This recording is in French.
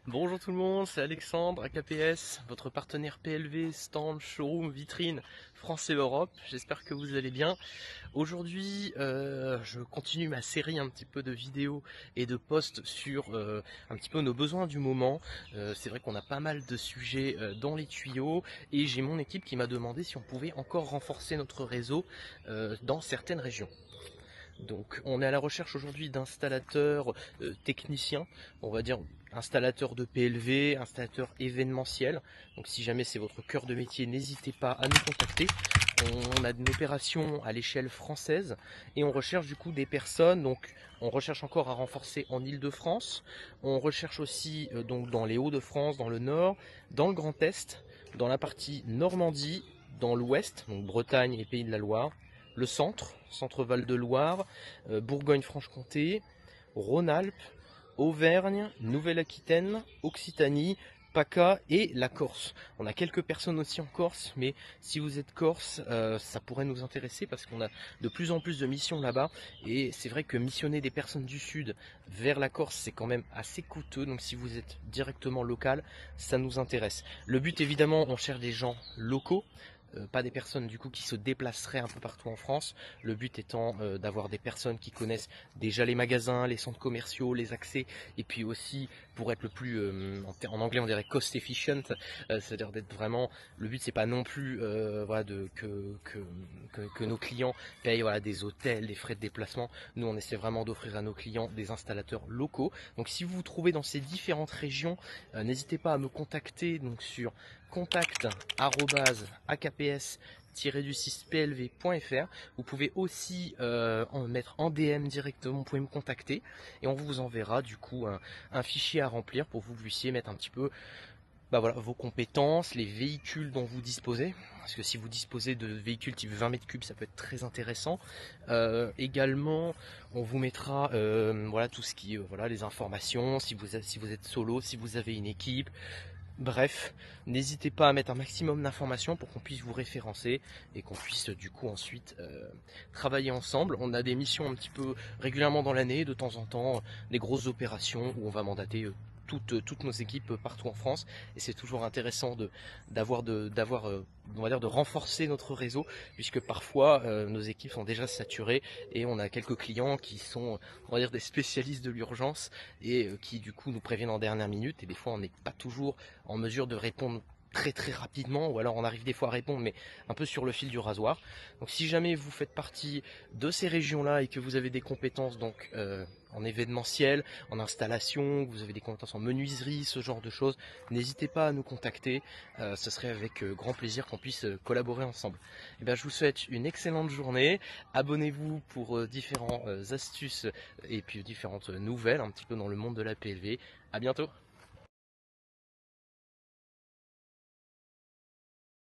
Bonjour tout le monde, c'est Alexandre, AKPS, votre partenaire PLV, stand, showroom, vitrine, France et Europe. J'espère que vous allez bien. Aujourd'hui, je continue ma série un petit peu de vidéos et de posts sur un petit peu nos besoins du moment. C'est vrai qu'on a pas mal de sujets dans les tuyaux et j'ai mon équipe qui m'a demandé si on pouvait encore renforcer notre réseau dans certaines régions. Donc on est à la recherche aujourd'hui d'installateurs techniciens, on va dire installateurs de PLV, installateurs événementiels. Donc si jamais c'est votre cœur de métier, n'hésitez pas à nous contacter. On a une opération à l'échelle française et on recherche du coup des personnes. Donc on recherche encore à renforcer en Île-de-France. On recherche aussi donc dans les Hauts-de-France, dans le Nord, dans le Grand Est, dans la partie Normandie, dans l'Ouest, donc Bretagne et Pays de la Loire, le centre, centre-val de Loire, Bourgogne-Franche-Comté, Rhône-Alpes, Auvergne, Nouvelle-Aquitaine, Occitanie, PACA et la Corse. On a quelques personnes aussi en Corse, mais si vous êtes Corse, ça pourrait nous intéresser parce qu'on a de plus en plus de missions là-bas. Et c'est vrai que missionner des personnes du Sud vers la Corse, c'est quand même assez coûteux. Donc si vous êtes directement local, ça nous intéresse. Le but évidemment, on cherche des gens locaux. Pas des personnes du coup qui se déplaceraient un peu partout en France. Le but étant d'avoir des personnes qui connaissent déjà les magasins, les centres commerciaux, les accès, et puis aussi pour être le plus, en anglais on dirait cost efficient, c'est-à-dire d'être vraiment. Le but c'est pas non plus voilà, que nos clients payent voilà, des hôtels, des frais de déplacement. Nous on essaie vraiment d'offrir à nos clients des installateurs locaux. Donc si vous vous trouvez dans ces différentes régions, n'hésitez pas à me contacter donc sur contact@akps-plv.fr. Vous pouvez aussi en mettre en DM directement, vous pouvez me contacter et on vous enverra du coup un fichier à remplir pour que vous puissiez mettre un petit peu bah voilà, vos compétences, les véhicules dont vous disposez. Parce que si vous disposez de véhicules type 20 mètres cubes, ça peut être très intéressant. Également, on vous mettra voilà, tout ce qui voilà, les informations, si vous êtes solo, si vous avez une équipe. Bref, n'hésitez pas à mettre un maximum d'informations pour qu'on puisse vous référencer et qu'on puisse du coup ensuite travailler ensemble. On a des missions un petit peu régulièrement dans l'année, de temps en temps, des grosses opérations où on va mandater toutes nos équipes partout en France et c'est toujours intéressant d'avoir on va dire de renforcer notre réseau puisque parfois nos équipes sont déjà saturées et on a quelques clients qui sont on va dire des spécialistes de l'urgence et qui du coup nous préviennent en dernière minute et des fois on n'est pas toujours en mesure de répondre très rapidement ou alors on arrive des fois à répondre mais un peu sur le fil du rasoir. Donc si jamais vous faites partie de ces régions là et que vous avez des compétences donc en événementiel, en installation, vous avez des compétences en menuiserie, ce genre de choses, n'hésitez pas à nous contacter, ce serait avec grand plaisir qu'on puisse collaborer ensemble. Et bien, je vous souhaite une excellente journée, abonnez-vous pour différentes astuces et puis différentes nouvelles un petit peu dans le monde de la PLV, à bientôt.